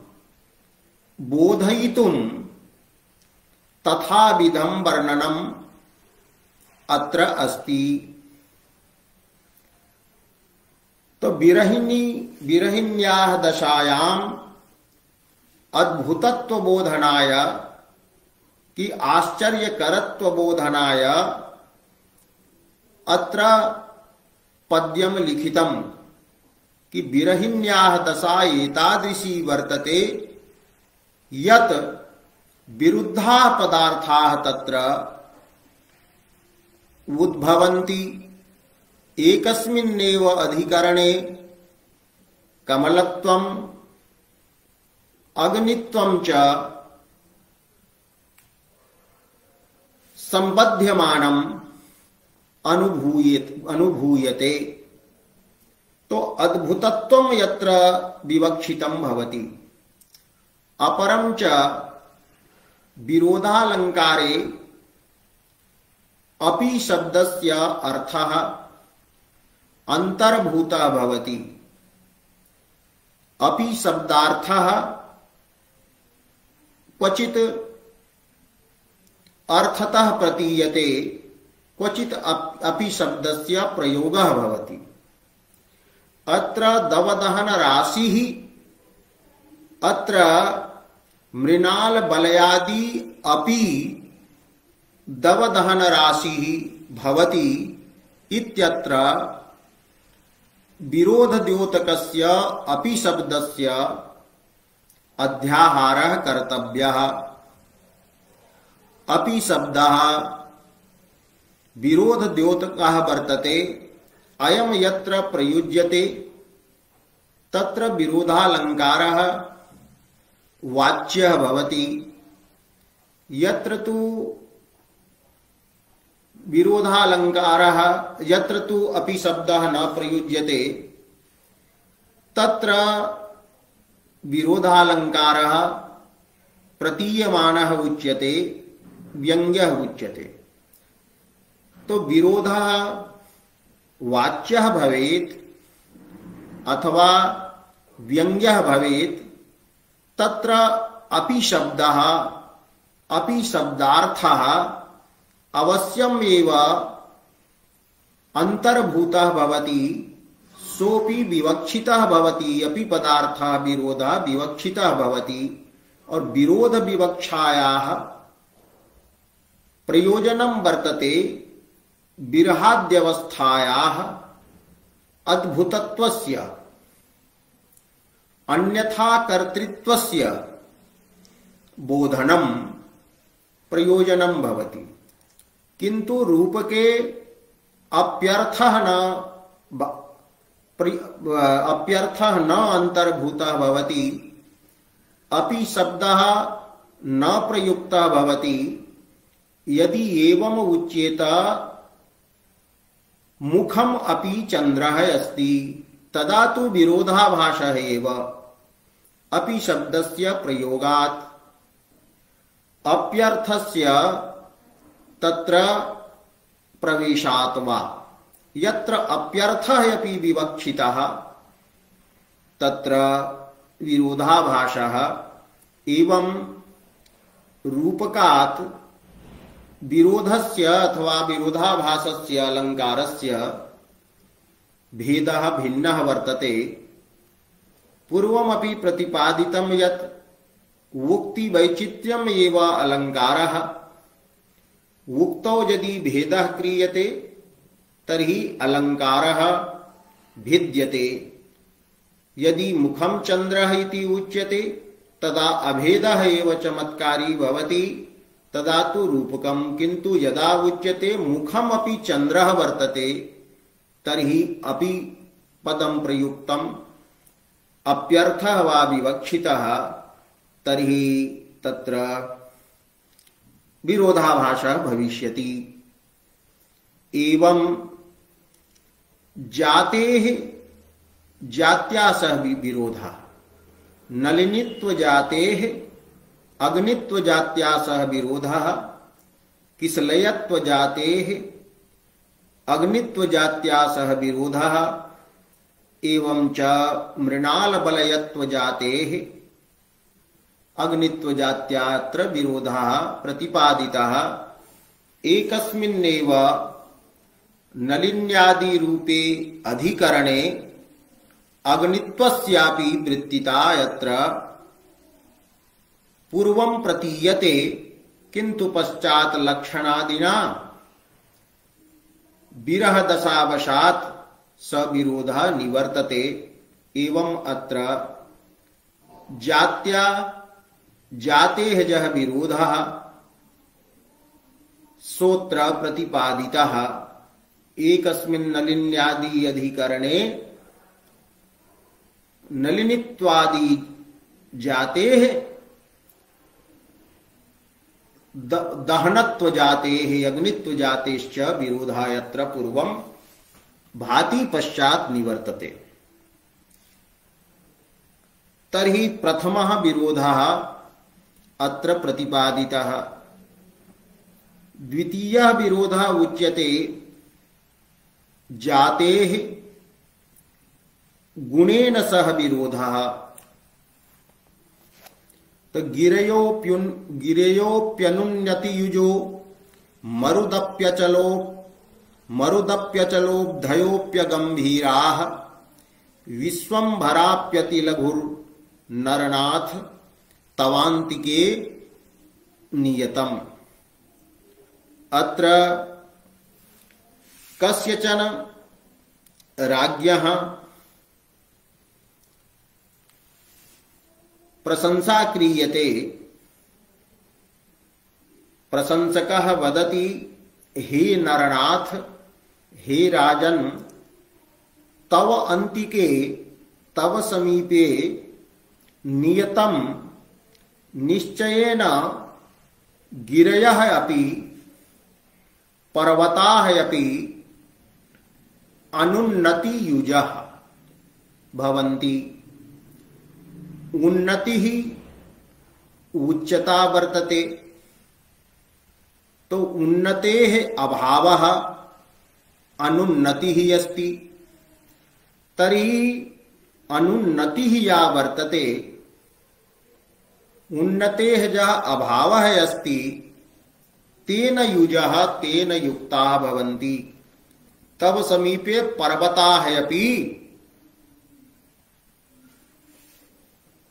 बोधयितुं तथाविधं वर्णनम् अत्र अस्ति। तो विरहिण्याः दशायाम् अद्भुतत्व बोधनाय कि आश्चर्यकरत्व बोधनाय अत्र पद्यम लिखितम् कि विरहिण्याः दशा एतादृशी वर्तते यत् विरुद्धाः पदार्थाः तत्र उद्भवन्ति। एकस्मिन्नेव अधिकरणे कमलत्वम् अग्नित्वं च संबध्यमानम् अनुभूयते। तो अद्भुतत्वं यत्र विवक्षितं भवति। अपरं च विरोधालंकारे अपि शब्दस्य अर्थः अंतर्भूतः भवति। अपि शब्दार्थः क्वचित अर्थतः प्रतीयते, क्वचित अपि शब्दस्य प्रयोगः भवति। अत्र दवदहन राशिः अत्र मृणाल बलयादि अपि दवदहन राशिः भवति इत्यत्र विरोधद्योतकस्य अपि शब्दस्य अध्याहारः कर्तव्यः। अपि शब्दः विरोधद्योतकः वर्तते। अयं यत्र प्रयुज्यते तत्र विरोधालंकारः वाच्यः भवति। यत्र तु विरोधालंकारः यत्र तु अपि शब्दः न प्रयुज्यते तत्र विरोधालंकारः प्रतीयमानः उच्यते, व्यंग्यः उच्यते। तो विरोधः वाच्यः भवेत् अथवा व्यंग्यः भवेत्। तत्र अपि शब्दः अपि शब्दार्थः अवश्यम् एव अंतर्भूतः भवति। सोपि विवक्षितः भवति। अपि पदार्थः विरोधः विवक्षितः भवति। और विरोध विवक्षायाः प्रयोजनं वर्तते विरहाद्यवस्थायाः अद्भुतत्वस्य अन्यथा कर्तृत्वस्य बोधनं प्रयोजनं भवति। किंतु रूपके अप्यर्थः न अंतर्भूतः भवति। अपि शब्दः न प्रयुक्तः भवति। यदि एवं उच्येत मुखम अपि चंद्रः अस्ति तदा तु विरोधाभासः एव। अपि शब्दस्य प्रयोगात् अप्यर्थस्य तत्र प्रवेशात् वा। यत्र अप्यर्थः अपि विवक्षितः तत्र विरोधाभासः एवं रूपकात् विरोधस्य अथवा विरोधाभासस्य अलङ्कारस्य भेदः भिन्नः वर्तते। पूर्वमपि प्रतिपादितं यत् उक्ति वैचित्र्यम् एव अलङ्कारः। उक्तौ यदि भेदः क्रियते तर्हि अलङ्कारः भिद्यते। यदि मुखं चन्द्रः इति उच्यते तदा अभेदः एव चमत्कारी भवति, तदा तु रूपकम्। किन्तु यदा उच्यते मुखम् अपि चन्द्रः वर्तते तर्हि अपि पदं प्रयुक्तम् अप्यर्थः वा विवक्षितः तर्हि तत्र विरोधाभासः भविष्यति। एवं जातेः जात्या सह विरोधः, नलिनीत्व जातेः अग्नित्व जात्या सह विरोधः, किसलयत्व जातेः अग्नित्व जात्या सह विरोधः, एवं च मृणाल बलयत्व जातेः अग्नित्व जात्यात्र विरोधः प्रतिपादितः। एकस्मिन्नेव नलिन्यादि रूपे अधिकरणे अग्नित्वस्यापि वृत्तिता यत्र पूर्वं प्रतीयते, किन्तु पश्चात् लक्षणादिना विरह दशावशात् स विरोधः निवर्तते। एवं अत्र जात्या जातेः यः विरोधः सोऽत्र प्रतिपादितः। एकस्मिन् नलिन्यादि अधिकरणे नलिनित्वादि जातेः दहनत्व जातेः अग्नित्व जातेश्च विरोधः यत्र पूर्वं भाति पश्चात् निवर्तते। तर्हि प्रथमः विरोधः अत्र प्रतिपादितः। द्वितीयः विरोधः उच्यते जातेः गुणेन सह विरोधः। तो गिरयोप्यनुन्नति युजो मरुदप्यचलोब्धयोप्यगम्भीराः विश्वम्भराप्यतिलघुर्नरनाथ तवान्तिके नियतम्। अत्र कस्यचन राज्ञः प्रशंसा क्रियते। प्रशंसकः वदति, हे नरनाथ, हे राजन्, तव अन्तिके तव समीपे नियतं निश्चयेन गिरयः अपि पर्वताः अपि अनुन्नति युजः भवन्ति। उन्नतिः उच्चता वर्तते, तो उन्नतेः अभावः अनुन्नतिः अस्ति। तर्हि अनुन्नतिः या वर्तते, उन्नतेः यः अभावः अस्ति, तेन युजः तेन युक्ताः भवन्ति। तव समीपे पर्वताः अपि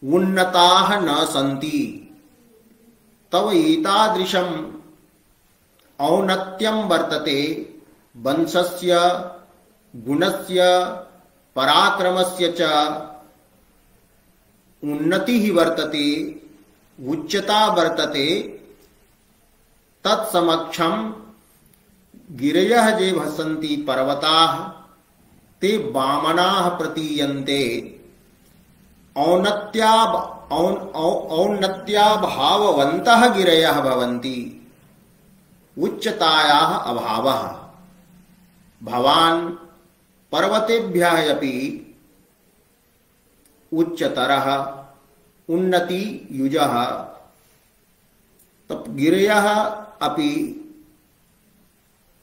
उन्नताः न सन्ति। तव एतादृशम् औन्नत्यं वर्तते। वंशस्य गुणस्य पराक्रमस्य च उन्नतिः वर्तते, उच्चता वर्तते। तत्समक्षं गिरयः ये भसन्ति पर्वताः ते वामनाः प्रतीयन्ते। औन्नत्याभाववन्तः गिरयः भवन्ति, उच्चतायाः अभावः। भवान् पर्वतेभ्यः अपि उच्चतरः उन्नति युजः, तब गिरयः अपि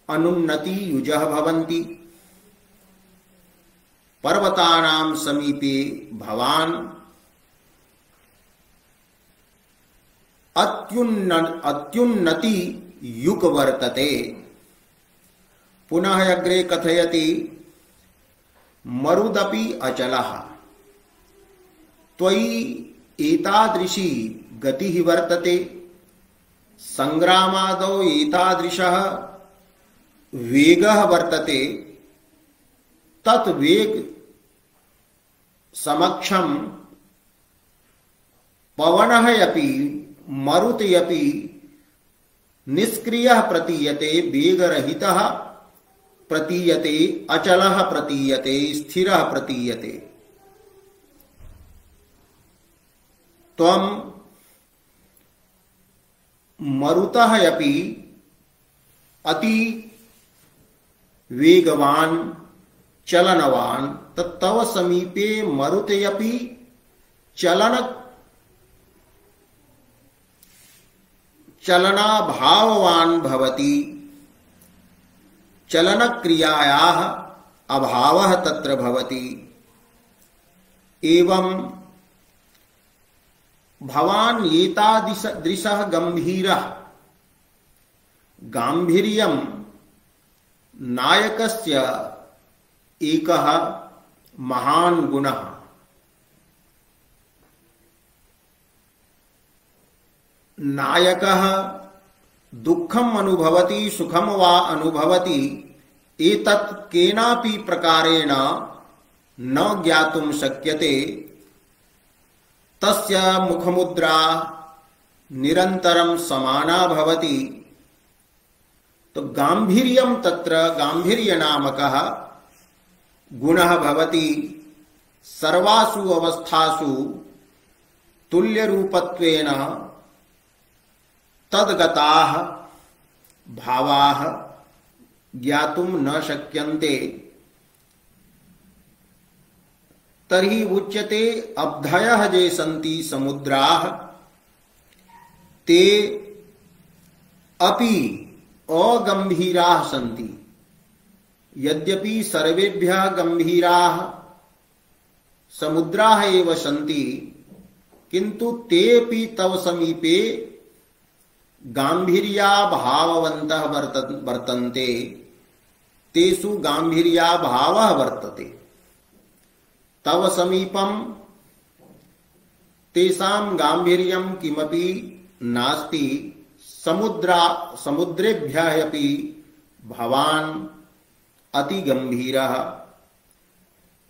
अनुन्नति युजः भवन्ति। पर्वतानां समीपे भवान् अत्युन्नति युक् वर्तते। पुनः अग्रे कथयति मरुदपि अचलः त्वयि एतादृशी गतिः वर्तते संग्रामादौ एतादृशः वेगः वर्तते तत् वेग समक्षं पवनः अपि मरुतिरपि निष्क्रियः प्रतीयते, वेगरहितः प्रतीयते, अचलः प्रतीयते, स्थिरः प्रतीयते। त्वं मरुतः अपि अति वेगवान् चलनवान् तत्तव समीपे मरुते अपि चलनाभाववान् भवति। चलनक्रियायाः अभावः तत्र भवति। एवं भवान् एतादृशः गंभीरः गांभीर्यं नायकस्य एकः महान् गुणः। नायकः दुःखम् अनुभवति सुखं वा अनुभवति एतत् केनापि प्रकारेण न ज्ञातुं शक्यते। तस्य मुखमुद्रा निरन्तरं समाना भवति। तो गांभीर्यं तत्र गांभीर्यनामकः गुणः भवति। सर्वासु अवस्थासु तुल्यरूपत्वेन तद्गताः भावाः ज्ञातुं न शक्यन्ते। तर्हि उच्यते अब्धयः ये सन्ति समुद्राः ते अपि अगंभीराः सन्ति। यद्यपि सर्वेभ्यः गंभीराः समुद्राः एव सन्ति किन्तु तेऽपि तव समीपे गांभीर्याभाववन्तः वर्तन्ते। तेषु गांभीर्याभावः वर्तते। तव समीपं तेषां गांभीर्यं किमपि नास्ति। समुद्रेभ्यः अपि भवान् अति गंभीरः।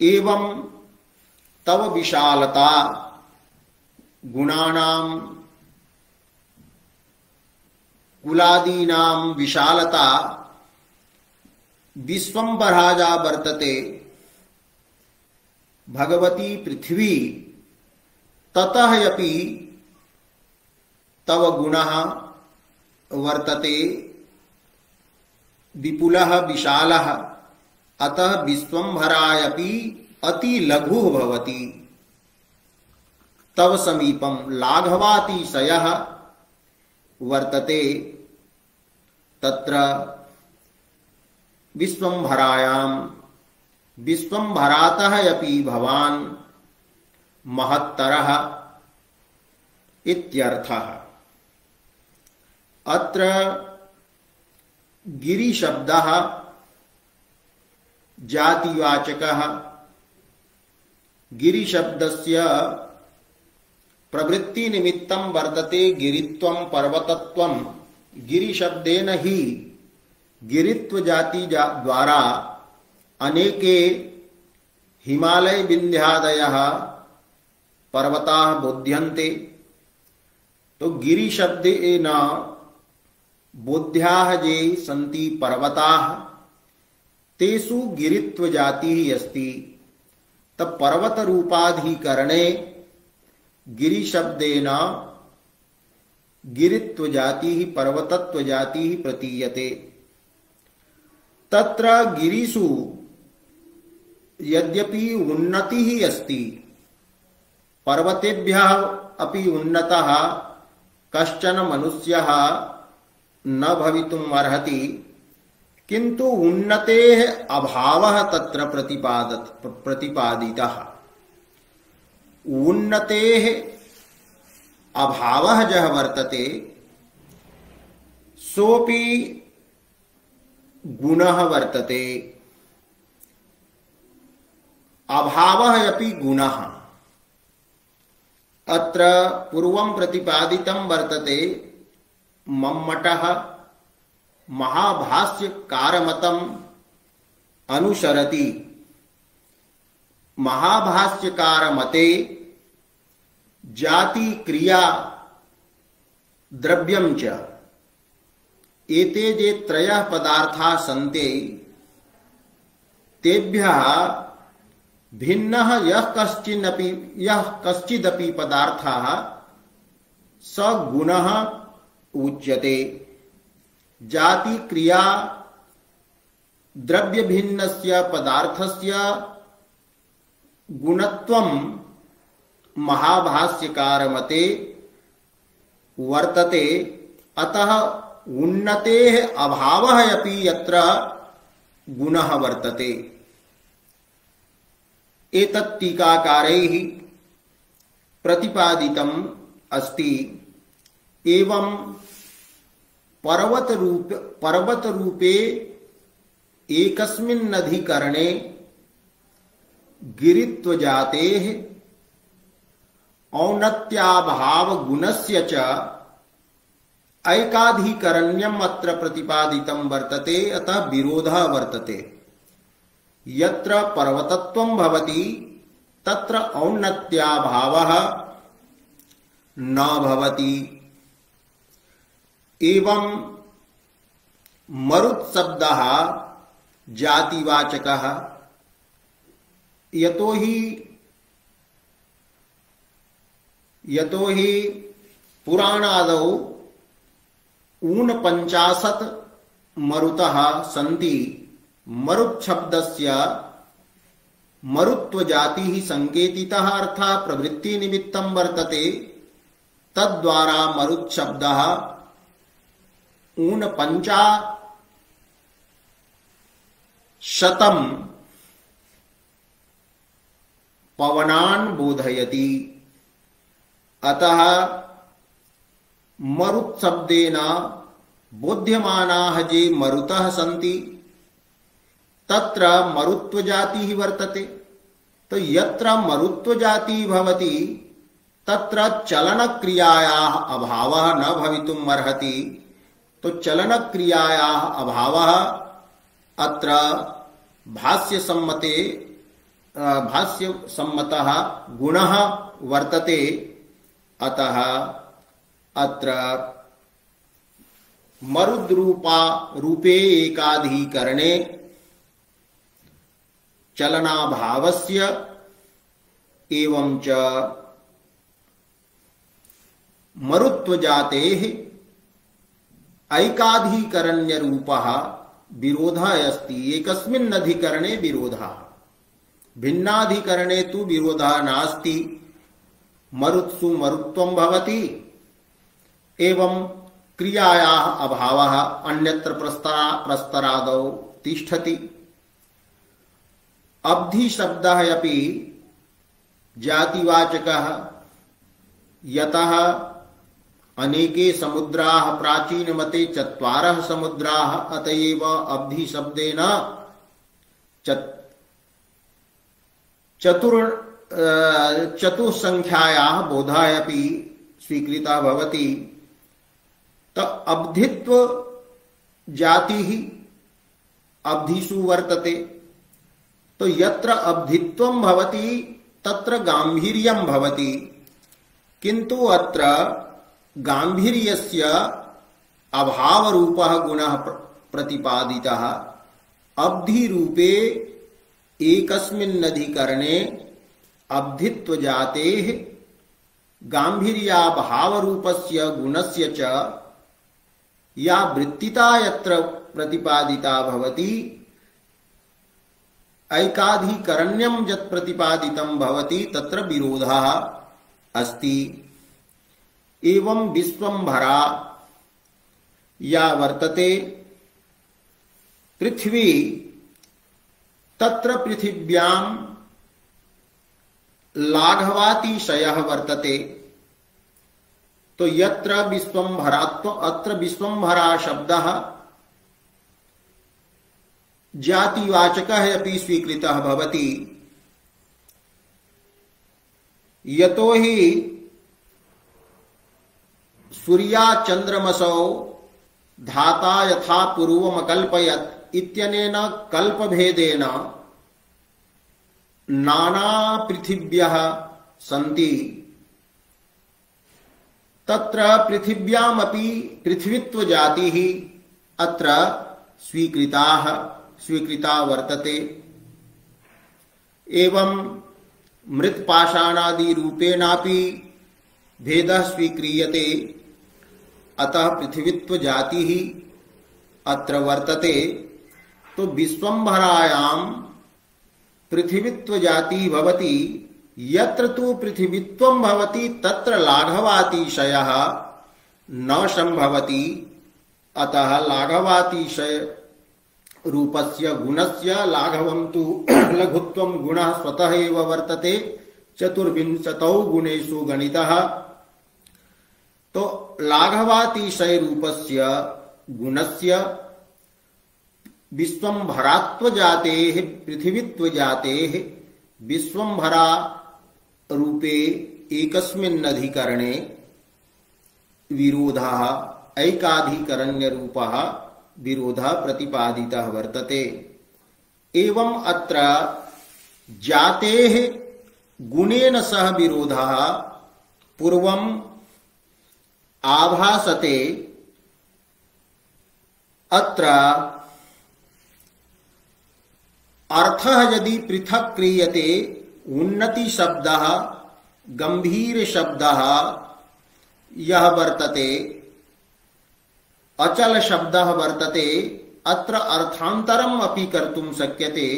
एवं तव विशालता गुणानां कुलादीनां विशालता विश्वम्भराजा वर्तते। भगवती पृथ्वी ततः अपि तव गुणः वर्तते विपुलः विशालः। अतः विश्वम्भरायपि अति लघुः भवति। तव समीपं लाघवातिशयः वर्तते। तत्र विश्वम्भरायां विश्वम्भरातः अपि भवान् महत्तरः इत्यर्थः। अत्र गिरिशब्दः जातिवाचकः। गिरिशब्दस्य प्रवृत्तिनिमित्तं वर्तते गिरित्वं पर्वतत्वं। गिरिशब्देन हि गिरित्व जाति द्वारा अनेके हिमालय विन्ध्यादयः पर्वताः बोध्यन्ते। तो गिरिशब्देन बोध्याः ये सन्ति पर्वताः तेषु गिरित्व जातिः अस्ति। तब पर्वतरूपाधिकरणे गिरिशब्देन गिरित्व जातिः पर्वतत्व जातिः प्रतीयते। तत्र गिरिषु यद्यपि उन्नतिः अस्ति पर्वतेभ्यः अपि उन्नतः कश्चन मनुष्यः न भवितुम् अर्हति। किन्तु उन्नतेः अभावः तत्र प्रतिपादितः। उन्नतेः अभावः यः वर्तते सोपि गुणः वर्तते, अभावः अपि गुणः। अत्र पूर्वं प्रतिपादितं वर्तते मम्मटः महाभाष्यकारमतम् अनुसरति। महाभाष्यकारमते जाति क्रिया द्रव्यं च एते जे त्रयः पदार्थाः सन्ति तेभ्यः भिन्नः यः कश्चिदपि पदार्थः स गुणः उच्यते। जाति क्रिया द्रव्य भिन्नस्य पदार्थस्य गुणत्वं महाभाष्यकार मते वर्तते। अतः उन्नतेः अभावः अपि यत्र गुणः वर्तते। एतत् टीकाकारैः प्रतिपादितम् अस्ति। एवं पर्वतरूपे एकस्मिन्नधिकरणे गिरित्वजातेः औन्नत्याभावगुणस्य च ऐकाधिकरण्यम् अत्र प्रतिपादितं वर्तते। अतः विरोधः वर्तते। यत्र पर्वतत्वं भवति तत्र औन्नत्याभावः न भवति। एवं मरुत् शब्दः जातिवाचकः। यतोहि पुराणादौ 49 मरुतः सन्ति। मरुत् शब्दस्य मरुत्व जातिः संकेतितः अर्थः प्रवृत्ति निमित्तं वर्तते। तद्द्वारा मरुत् शब्दः 49 पवनान् बोधयति। अतः मरुत् शब्देन बोध्यमानाः ये मरुतः सन्ति तत्र मरुत्व जातिः वर्तते। तो यत्र मरुत्व जातिः भवति तत्र चलनक्रियायाः अभावः न भवितुम् अर्हति। तो चलनक्रियायाः अभावः अत्र भाष्यसम्मतः गुणः वर्तते। अतः अत्र मरुद्रूपे एकाधिकरणे चलनाभावस्य एवं च मरुत्वजातेः ऐकाधिकरण्यरूपः विरोधः अस्ति। एकस्मिन् अधिकरणे विरोधः, भिन्नाधिकरणे तु विरोधः नास्ति। मरुत्सु मरुत्वं भवति। एवं क्रियायाः अभावः अन्यत्र प्रस्तरादौ तिष्ठति। अब्धि शब्दः अपि जातिवाचकः। यतः अनेके समुद्राः प्राचीनमते 4 समुद्राः। अतएव अब्धि शब्देन चतुस्संख्यायाः बोधः अपि स्वीकृतः भवति। तो अब्धित्व जातिः अब्धिषु वर्तते। तो यत्र अब्धित्वं भवति तत्र गांभीर्यं भवति। किन्तु अत्र गांभीर्यस्य अभावरूपः गुणः प्रतिपादितः। अब्धिरूपे एकस्मिन्नधिकरणे अब्धित्वजातेः गांभीर्याभावरूपस्य गुणस्य च या वृत्तिता यत्र प्रतिपादिता भवति ऐकाधिकरण्यं यत् प्रतिपादितं भवति तत्र विरोधः अस्ति। एवं विश्वम्भरा या वर्तते पृथ्वी तत्र पृथिव्यां लाघवातिशयः वर्तते। तो यत्र विश्वम्भरात्व अत्र विश्वम्भरा शब्दः जातिवाचकः अपि स्वीकृतः भवति। यतो हि सूर्याचन्द्रमसौ धाता यथा पूर्वमकल्पयत् इत्यनेन कल्पभेदेन नाना पृथिव्यः सन्ति। तत्र पृथिव्यामपि पृथ्वीत्व जातिः अत्र स्वीकृता वर्तते। एवं मृत्पाषाणादि रूपेणापि भेदः स्वीक्रियते। अतः पृथ्वीत्व जातिः अत्र वर्तते। तो विश्वम्भरायां पृथ्वीत्व जातिः भवति। यत्र तु पृथ्वीत्वं भवति तत्र लाघवातिशयः न संभवति। अतः लाघवातिशय रूपस्य गुणस्य लाघवं तु लघुत्वं गुणः स्वतः एव वर्तते चतुर्विंशतौ गुणेषु गणितः। तो लाघवातिशय रूपस्य गुणस्य विश्वम्भरात्व जातेः पृथ्वीत्व जातेः विश्वम्भरा रूपे एकस्मिन् अधिकरणे विरोधः ऐकाधिकरण्य रूपः विरोधः प्रतिपादितः वर्तते। एवं अत्र जातेः गुणेन सह विरोधः पूर्वम् आभासते। अत्र अर्थः यदि पृथक् क्रियते उन्नति शब्दः गंभीर शब्दः यः वर्तते अचल शब्दः वर्तते। अत्र अर्थान्तरम् अपि कर्तुं शक्यते।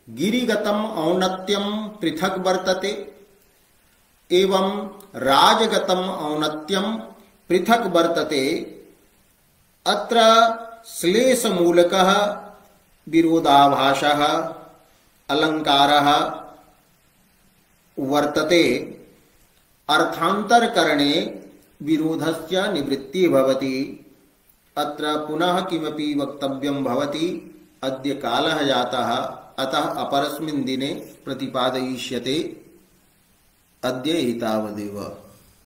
गिरिगतम् औन्नत्यं पृथक् वर्तते एवं राजगतम् औन्नत्यं पृथक् वर्तते। अत्र श्लेषमूलकः विरोधाभासः अलङ्कारः वर्तते। अर्थान्तरकरणे विरोधस्य निवृत्तिः भवति। अत्र पुनः किमपि वक्तव्यं भवति। अद्य कालः जातः अतः अपरस्मिन् दिने प्रतिपादयिष्यते। अद्य एतावदेव।